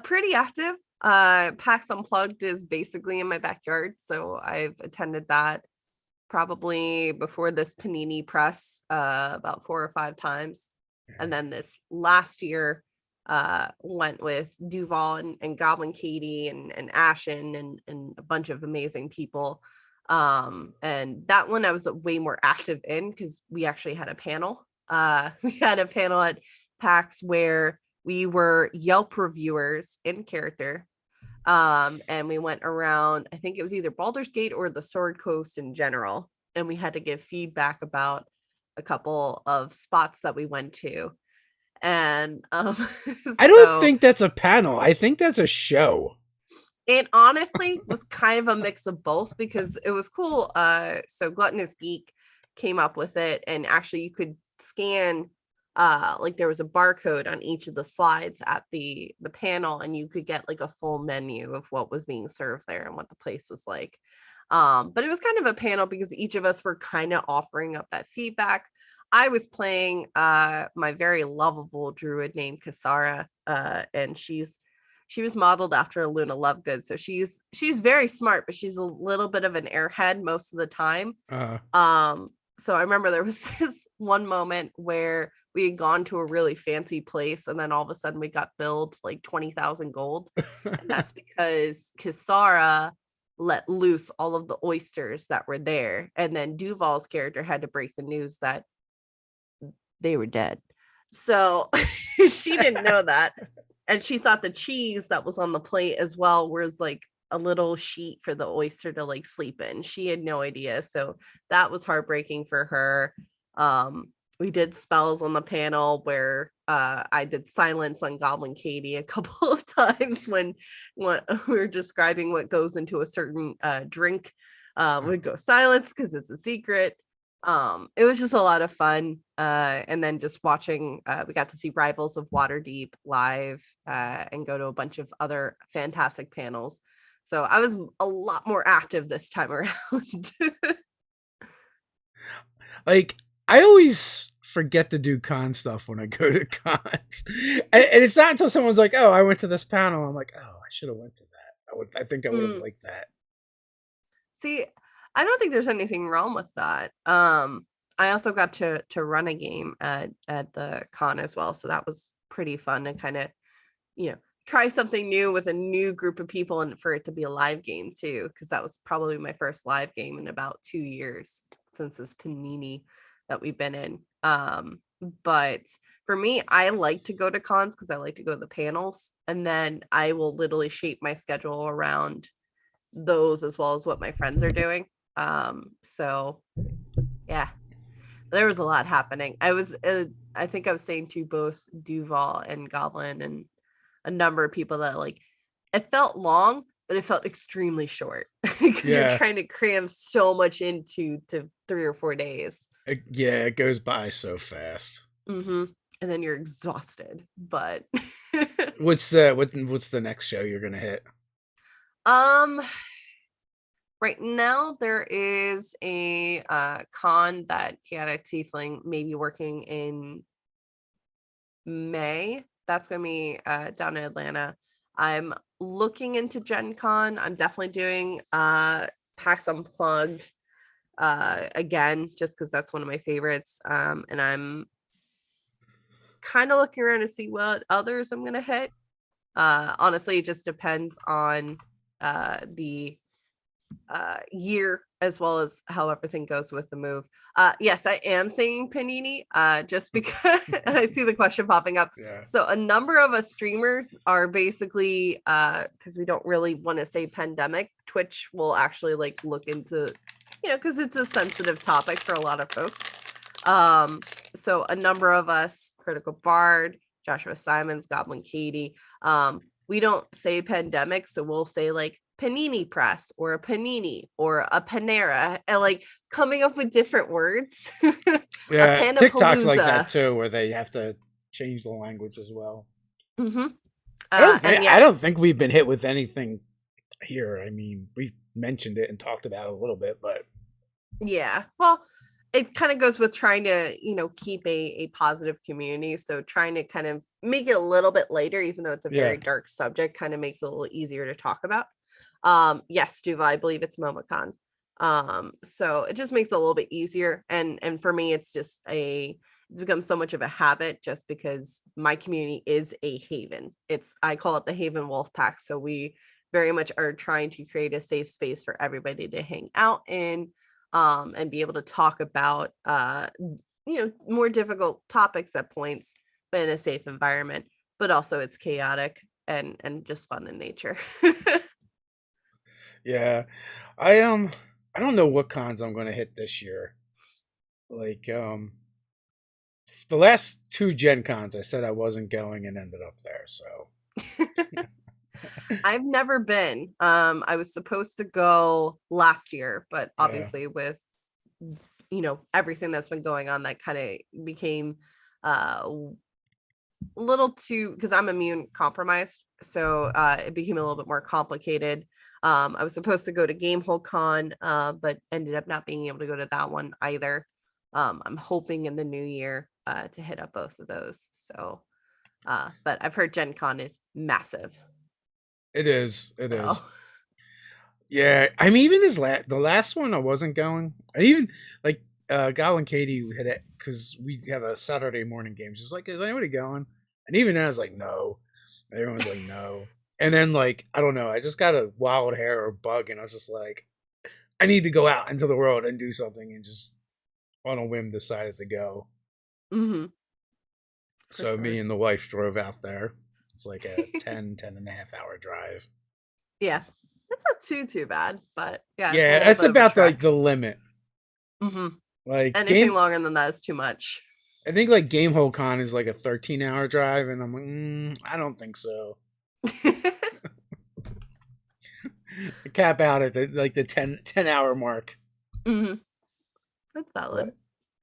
pretty active. PAX Unplugged is basically in my backyard, so I've attended that probably before this Panini press about 4 or 5 times, and then this last year went with Duval and Goblin Katie and Ashen and a bunch of amazing people. And that one I was way more active in because we actually had a panel. We had a panel at PAX where we were Yelp reviewers in character. And we went around, I think it was either Baldur's Gate or the Sword Coast in general. And we had to give feedback about a couple of spots that we went to. And I don't think that's a panel. I think that's a show. It honestly was kind of a mix of both because it was cool. So Gluttonous Geek came up with it, and actually you could scan like there was a barcode on each of the slides at the panel, and you could get like a full menu of what was being served there and what the place was like. But it was kind of a panel because each of us were kind of offering up that feedback. I was playing my very lovable druid named Kasara, and she was modeled after Luna Lovegood, so she's very smart, but she's a little bit of an airhead most of the time. So I remember there was this one moment where we had gone to a really fancy place, and then all of a sudden we got billed like 20,000 gold, and that's because Kisara let loose all of the oysters that were there, and then Duval's character had to break the news that they were dead. So she didn't know that. And she thought the cheese that was on the plate as well was like a little sheet for the oyster to like sleep in. She had no idea. So that was heartbreaking for her. We did spells on the panel where I did silence on Goblin Katie a couple of times when we were describing what goes into a certain drink. We'd go silence because it's a secret. It was just a lot of fun, and then just watching we got to see Rivals of Waterdeep live and go to a bunch of other fantastic panels, so I was a lot more active this time around. Like, I always forget to do con stuff when I go to cons, and it's not until someone's like, oh, I went to this panel, I'm like, oh, I should have went to that. I think I would have liked that. See, I don't think there's anything wrong with that. I also got to run a game at the con as well, so that was pretty fun to kind of, try something new with a new group of people, and for it to be a live game too, because that was probably my first live game in about 2 years since this Panini that we've been in. But for me, I like to go to cons because I like to go to the panels, and then I will literally shape my schedule around those as well as what my friends are doing. So yeah, there was a lot happening. I think I was saying to both Duval and Goblin and a number of people that like it felt long, but it felt extremely short because you're trying to cram so much into 3 or 4 days. It goes by so fast. And then you're exhausted. But what's the next show you're gonna hit? Right now, there is a con that Chaotic Tiefling may be working in May. That's going to be down in Atlanta. I'm looking into Gen Con. I'm definitely doing PAX Unplugged again, just because that's one of my favorites. And I'm kind of looking around to see what others I'm going to hit. Honestly, it just depends on the year as well as how everything goes with the move. Yes, I am saying panini, just because I see the question popping up. Yeah. So a number of us streamers are basically, because we don't really want to say pandemic, Twitch will actually like look into, because it's a sensitive topic for a lot of folks. So a number of us, Critical Bard, Joshua Simons, Goblin Katie, we don't say pandemic, so we'll say like panini press or a panini or a panera, and like coming up with different words. Yeah, A TikTok's like that panapalooza. too, where they have to change the language as well. Mm-hmm. I don't Yes, think we've been hit with anything here. I mean, we mentioned it and talked about it a little bit, but yeah. Well, it kind of goes with trying to, keep a positive community. So trying to kind of make it a little bit later, even though it's a yeah, very dark subject, kind of makes it a little easier to talk about. Yes, Duva, I believe it's MomoCon. So it just makes it a little bit easier. And for me, it's become so much of a habit just because my community is a haven. I call it the Haven Wolf Pack. So we very much are trying to create a safe space for everybody to hang out in, and be able to talk about more difficult topics at points, but in a safe environment. But also it's chaotic and just fun in nature. yeah. I don't know what cons I'm gonna hit this year. Like, the last two Gen Cons, I said I wasn't going and ended up there. So I've never been. I was supposed to go last year, but yeah, obviously with everything that's been going on, that kind of became a little too, because I'm immune compromised, so it became a little bit more complicated. I was supposed to go to Gamehole Con, but ended up not being able to go to that one either. I'm hoping in the new year to hit up both of those. So, but I've heard Gen Con is massive. it is. It is. So, Yeah, I'm even the last one I wasn't going. I even like Gal and Katie hit it because we have a Saturday morning game. She's like, "Is anybody going?" And even then, I was like, "No." Everyone's like, "No." And then like I don't know, I just got a wild hair or bug, and I was just like, I need to go out into the world and do something, and just on a whim decided to go. mm-hmm, for So me sure. and the wife drove out there. It's like a 10.5 hour drive. Yeah, it's not too bad, but yeah, it's a Yeah, little that's bit of a about like trek. the limit. Mm-hmm. Like Anything game longer than that is too much. I think like Gamehole Con is like a 13-hour drive, and I'm like, I don't think so. I cap out at the 10 hour mark. Mm-hmm. That's But valid.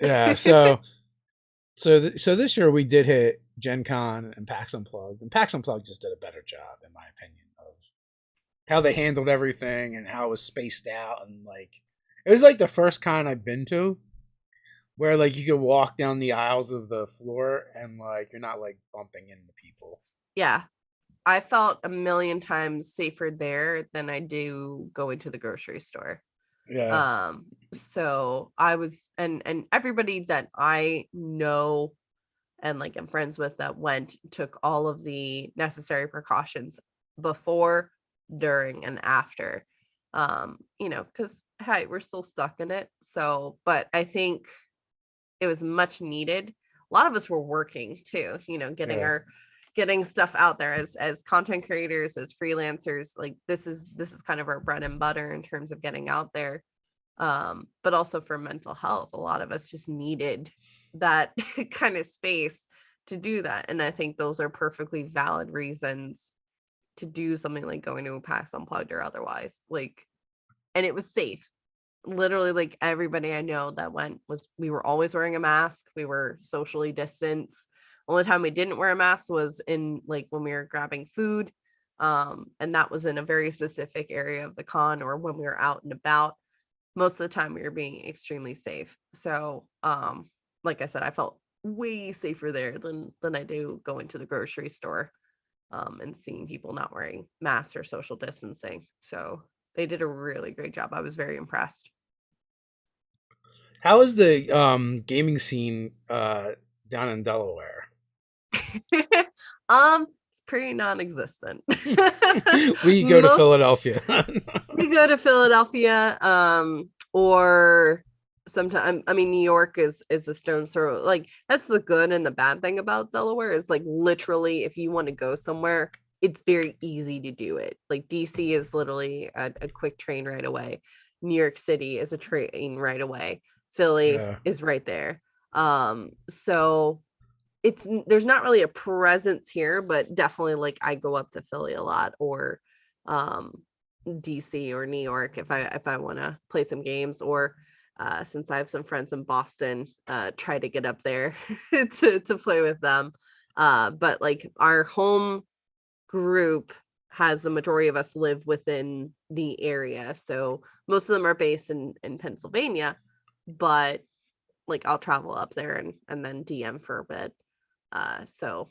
yeah, so this year we did hit Gen Con and PAX Unplugged, and PAX Unplugged just did a better job, in my opinion, of how they handled everything and how it was spaced out, and like it was like the first con I've been to where like you could walk down the aisles of the floor and like you're not like bumping into people. Yeah, I felt a million times safer there than I do going to the grocery store. Yeah, So I was, and everybody that I know and like I'm friends with that went took all of the necessary precautions before, during, and after. Because hey, we're still stuck in it. So, but I think it was much needed. A lot of us were working too, yeah, getting stuff out there as content creators, as freelancers. Like this is kind of our bread and butter in terms of getting out there. But also for mental health, a lot of us just needed that kind of space to do that. And I think those are perfectly valid reasons to do something like going to a PAX Unplugged or otherwise. Like, and it was safe. Literally, like everybody I know that went we were always wearing a mask. We were socially distanced. Only time we didn't wear a mask was in like when we were grabbing food. And that was in a very specific area of the con or when we were out and about. Most of the time we were being extremely safe. So, like I said, I felt way safer there than I do going to the grocery store, and seeing people not wearing masks or social distancing. So they did a really great job. I was very impressed. how is the gaming scene down in Delaware? It's pretty non-existent. We go to Most Philadelphia. we go to Philadelphia, or sometimes, I mean, New York is a stone's throw. Like, that's the good and the bad thing about Delaware, is like literally if you want to go somewhere, it's very easy to do it. Like DC is literally a quick train right away. New York City is a train right away. Philly Yeah. is right there. So there's not really a presence here, but definitely like I go up to Philly a lot, or DC or New York if I want to play some games, or since I have some friends in Boston, try to get up there to play with them. But like our home group has the majority of us live within the area, so most of them are based in Pennsylvania, but like I'll travel up there and then DM for a bit. So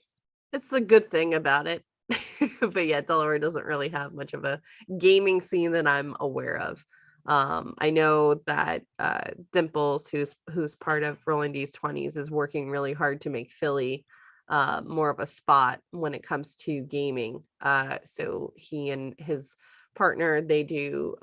it's the good thing about it. But yeah, Delaware doesn't really have much of a gaming scene that I'm aware of. I know that Dimples, who's part of Rolling D's 20s, is working really hard to make Philly more of a spot when it comes to gaming. So he and his partner, they do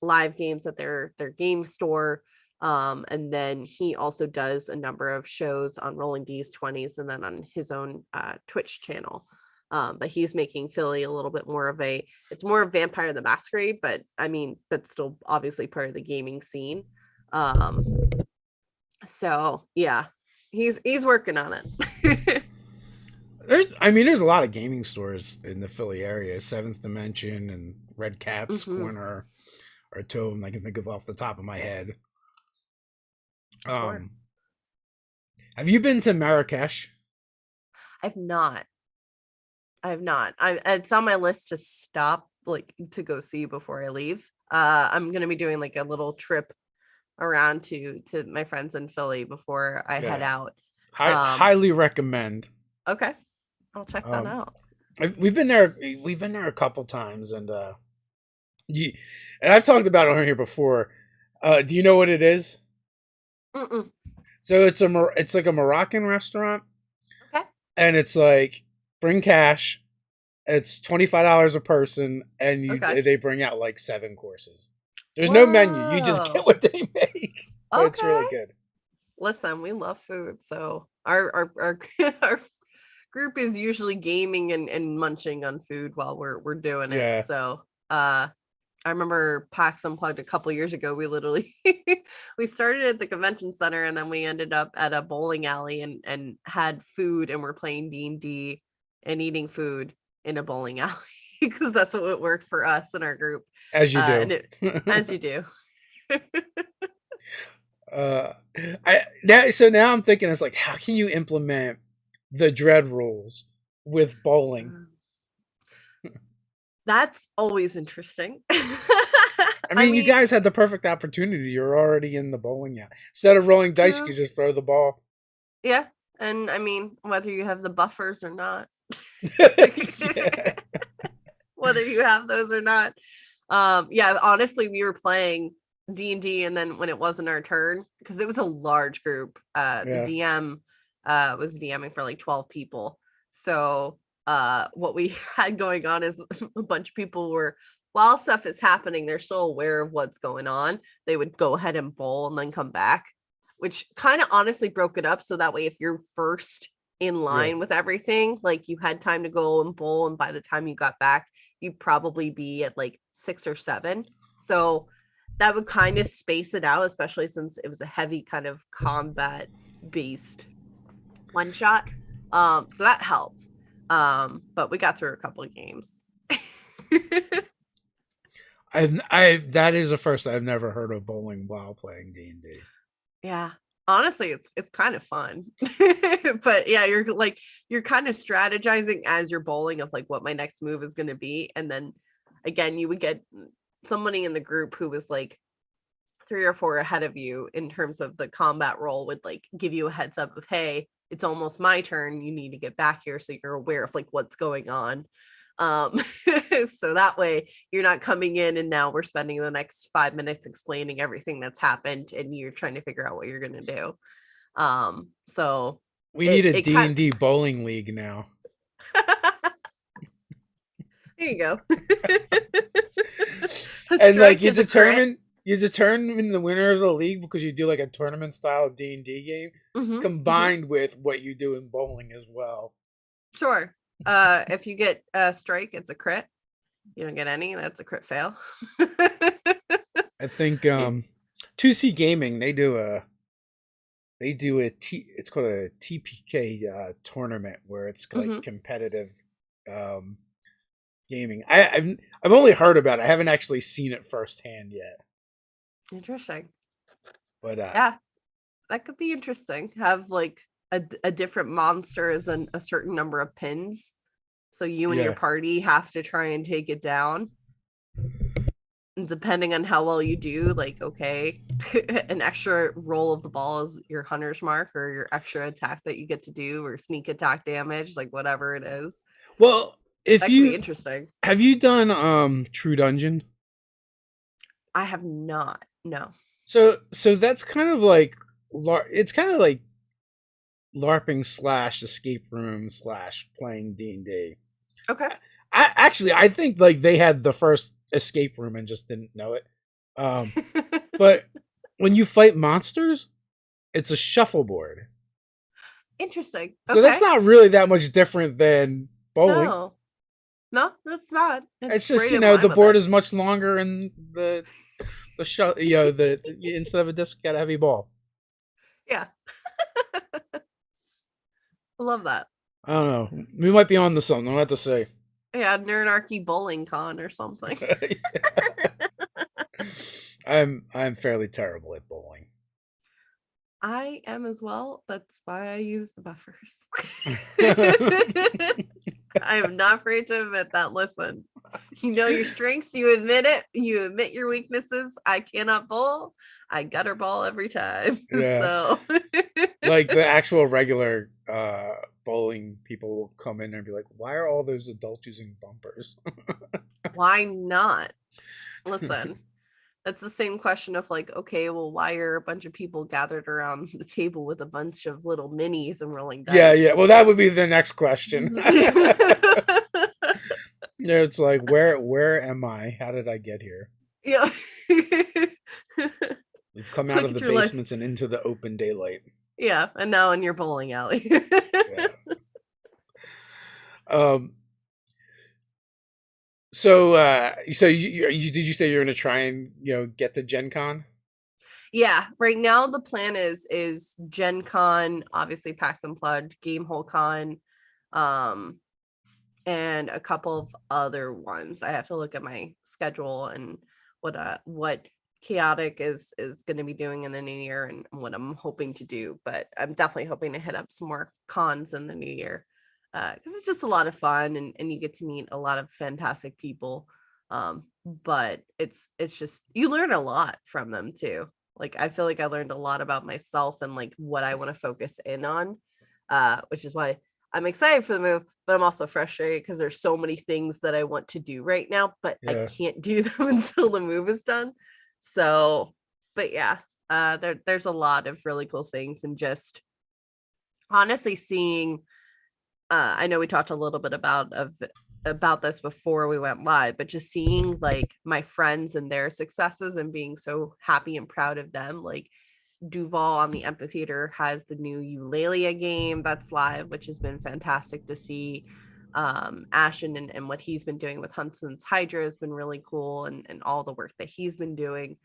live games at their game store. And then he also does a number of shows on Rolling D's 20s and then on his own Twitch channel. But he's making Philly a little bit more of it's more of Vampire the Masquerade, but I mean, that's still obviously part of the gaming scene. So yeah, he's working on it. There's a lot of gaming stores in the Philly area. Seventh Dimension and Red Caps Corner are two of them I can think of off the top of my head. Sure. Have you been to Marrakech? I've not. It's on my list to stop, like, to go see before I leave. I'm gonna be doing like a little trip around to my friends in Philly before I head out. Highly recommend. Okay, I'll check that out. We've been there a couple times, and and I've talked about it on here before. Do you know what it is? Mm-mm. So it's like a Moroccan restaurant. Okay. And it's like, bring cash. It's $25 a person, and they bring out like 7 courses. There's no menu. You just get what they make. But it's really good. Listen, we love food, so our our group is usually gaming and munching on food while we're doing it. So I remember PAX Unplugged a couple years ago. We literally we started at the convention center, and then we ended up at a bowling alley and had food, and we're playing D&D and eating food in a bowling alley because that's what worked for us in our group. As you do. As you do. So now I'm thinking, it's like, how can you implement the dread rules with bowling? That's always interesting. I mean, you guys had the perfect opportunity. You're already in the bowling alley. Instead of rolling dice, you just throw the ball. Yeah. And I mean, whether you have the buffers or not. Whether you have those or not. Yeah, honestly, we were playing D&D, and then when it wasn't our turn, because it was a large group, the DM was DMing for like 12 people. So what we had going on is a bunch of people were, while stuff is happening, they're still aware of what's going on. They would go ahead and bowl and then come back, which kind of honestly broke it up. So that way, if you're first in line with everything, like, you had time to go and bowl, and by the time you got back, you'd probably be at like 6 or 7. So that would kind of space it out, especially since it was a heavy kind of combat based one shot. So that helped. But we got through a couple of games. That is the first. I've never heard of bowling while playing D&D. Yeah. Honestly, it's kind of fun. But yeah, you're kind of strategizing as you're bowling of like what my next move is going to be. And then again, you would get somebody in the group who was like 3 or 4 ahead of you in terms of the combat roll, would like give you a heads up of, hey, it's almost my turn. You need to get back here, so you're aware of like what's going on. So that way you're not coming in and now we're spending the next 5 minutes explaining everything that's happened and you're trying to figure out what you're going to do. So we need a D&D bowling league now. There you go. A And like strike is a crit. you determine the winner of the league because you do like a tournament style D&D game Hmm. combined with what you do in bowling as well. Sure. If you get a strike, it's a crit. You don't get any, that's a crit fail. I think 2C Gaming it's called a TPK tournament where it's like Hmm. competitive um gaming. I've only heard about it. I haven't actually seen it firsthand yet. Interesting. But Yeah, that could be interesting. Have like a different monster as a certain number of pins. So you and your yeah. party have to try and take it down. And depending on how well you do, like, okay, an extra roll of the ball is your hunter's mark or your extra attack that you get to do or sneak attack damage, like whatever it is. Well, if That could be you interesting. have you done True Dungeon? I have not. No. So that's kind of like it's kind of like LARPing slash escape room slash playing D&D. Okay. I think like they had the first escape room and just didn't know it. But when you fight monsters, it's a shuffleboard. Interesting. So that's Okay. not really that much different than bowling. No. No, that's not. It's It's just right in line the with board it. is much longer and the shot the instead of a disc, you got a heavy ball. Yeah. I love that. I don't know. We might be on to something. I don't have to say. Yeah, Nernarchy Bowling Con or something. I'm fairly terrible at bowling. I am as well. That's why I use the buffers. I am not afraid to admit that. Listen, you know your strengths, you admit it, you admit your weaknesses. I cannot bowl. I gutter ball every time. Yeah. So Like the actual regular bowling people will come in and be like, "Why are all those adults using bumpers?" why not? Listen, that's the same question of like, okay, well, why are a bunch of people gathered around the table with a bunch of little minis and rolling Yeah, yeah. dice? Well, that would be the next question. Yeah, it's like where am I? How did I get here? Yeah. We've come out Look of at the your life. basements and into the open daylight. Yeah, and now in your bowling alley. Yeah. Um. So did you say you're gonna try and get to Gen Con? Yeah, right now the plan is Gen Con, obviously PAX Unplugged, Gamehole Con, um, and a couple of other ones. I have to look at my schedule and what Chaotic is going to be doing in the new year and what I'm hoping to do. But I'm definitely hoping to hit up some more cons in the new year because it's just a lot of fun and you get to meet a lot of fantastic people. But it's just you learn a lot from them too. Like I feel like I learned a lot about myself and like what I want to focus in on, which is why I'm excited for the move, but I'm also frustrated because there's so many things that I want to do right now, but I Yeah. can't do them until the move is done. So, but yeah, there's a lot of really cool things and just honestly seeing I know we talked a little bit about this before we went live, but just seeing like my friends and their successes and being so happy and proud of them, like Duval on the amphitheater has the new Eulalia game that's live, which has been fantastic to see. Ashen and what he's been doing with Hunson's Hydra has been really cool, and all the work that he's been doing.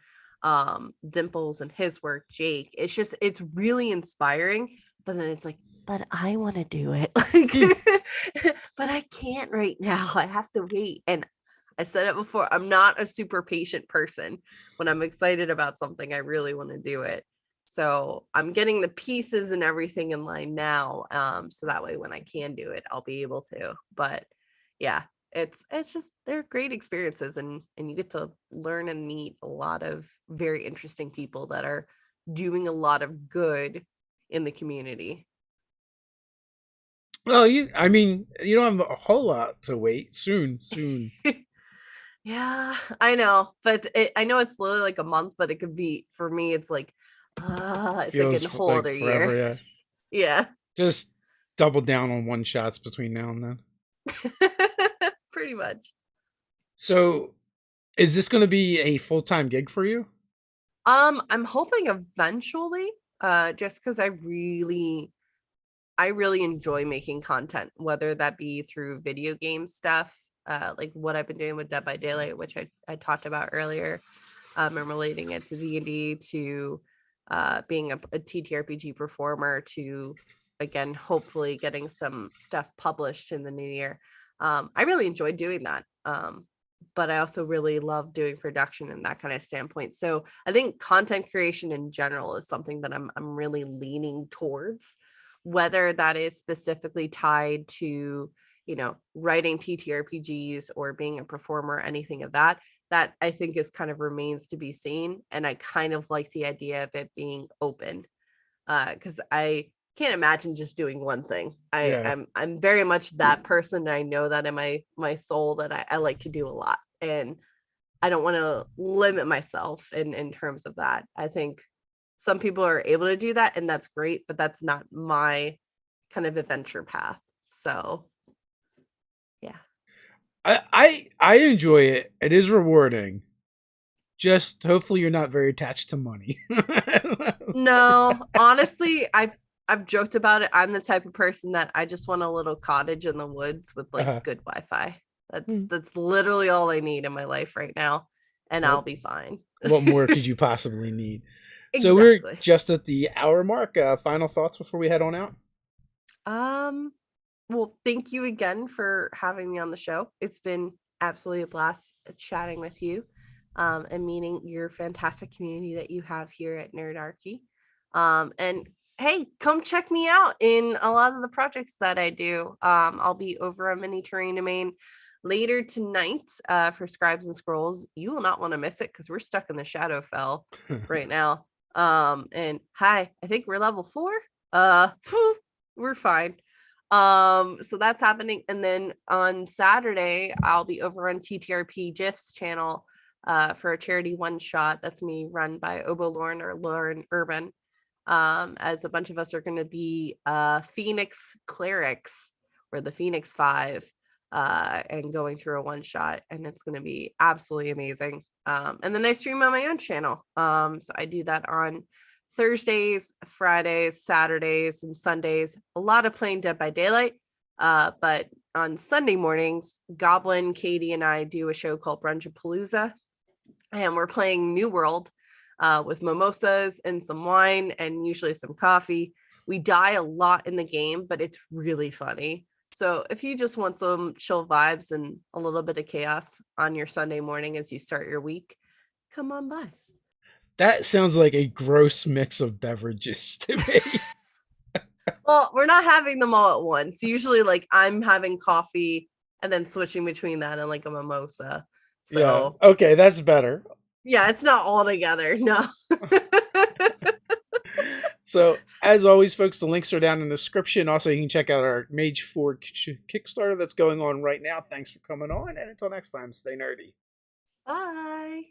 Dimples and his work, Jake. It's really inspiring. But then it's like, but I want to do it. But I can't right now. I have to wait. And I said it before, I'm not a super patient person. When I'm excited about something, I really want to do it. So I'm getting the pieces and everything in line now. So that way when I can do it, I'll be able to. But yeah, it's just they're great experiences and you get to learn and meet a lot of very interesting people that are doing a lot of good in the community. Well, I mean, you don't have a whole lot to wait. Soon. Yeah, I know, but I know it's literally like a month, but it could be for me. It's like Feels a whole like other year. forever. Yeah. Yeah, Just double down on one shots between now and then. pretty much. So, is this going to be a full-time gig for you? I'm hoping eventually, just because I really enjoy making content, whether that be through video game stuff, like what I've been doing with Dead by Daylight, which I talked about earlier, and relating it to D&D, to being a TTRPG performer, to, again, hopefully getting some stuff published in the new year. I really enjoy doing that. But I also really love doing production and that kind of standpoint. So I think content creation in general is something that I'm really leaning towards, whether that is specifically tied to, writing TTRPGs or being a performer, anything of that I think is kind of remains to be seen. And I kind of like the idea of it being open, because I can't imagine just doing one thing. Yeah. I'm very much that person. And I know that in my soul that I like to do a lot, and I don't want to limit myself in terms of that. I think some people are able to do that, and that's great, but that's not my kind of adventure path. So yeah. I enjoy it. It is rewarding. Just hopefully you're not very attached to money. No, honestly, I've joked about it. I'm the type of person that I just want a little cottage in the woods with like Uh-huh. good Wi-Fi. That's Hmm. that's literally all I need in my life right now, and I'll Well, be fine. what more could you possibly need? So we're Exactly. just at the hour mark. Final thoughts before we head on out? Um, well, thank you again for having me on the show. It's been absolutely a blast chatting with you, and meeting your fantastic community that you have here at Nerdarchy. And hey, come check me out in a lot of the projects that I do. I'll be over a mini terrain domain later tonight, for Scribes and Scrolls. You will not want to miss it because we're stuck in the Shadowfell right now. And hi, I think we're level 4. We're fine. So that's happening. And then on Saturday, I'll be over on TTRP GIF's channel, for a charity one shot that's me run by Obo Lauren, or Lauren Urban. As a bunch of us are going to be Phoenix clerics, or the Phoenix Five, and going through a one shot, and it's going to be absolutely amazing. And then I stream on my own channel. So I do that on Thursdays, Fridays, Saturdays, and Sundays. A lot of playing Dead by Daylight. But on Sunday mornings, Goblin, Katie, and I do a show called Brunchapalooza, and we're playing New World, with mimosas and some wine and usually some coffee. We die a lot in the game, but it's really funny. So if you just want some chill vibes and a little bit of chaos on your Sunday morning as you start your week, come on by. That sounds like a gross mix of beverages to me. Well, we're not having them all at once. Usually, like, I'm having coffee and then switching between that and like a mimosa. Yeah. So Okay, that's better. yeah, it's not all together. No. So, as always, folks, the links are down in the description. Also, you can check out our Mage 4 Kickstarter that's going on right now. Thanks for coming on, and until next time, stay nerdy. Bye.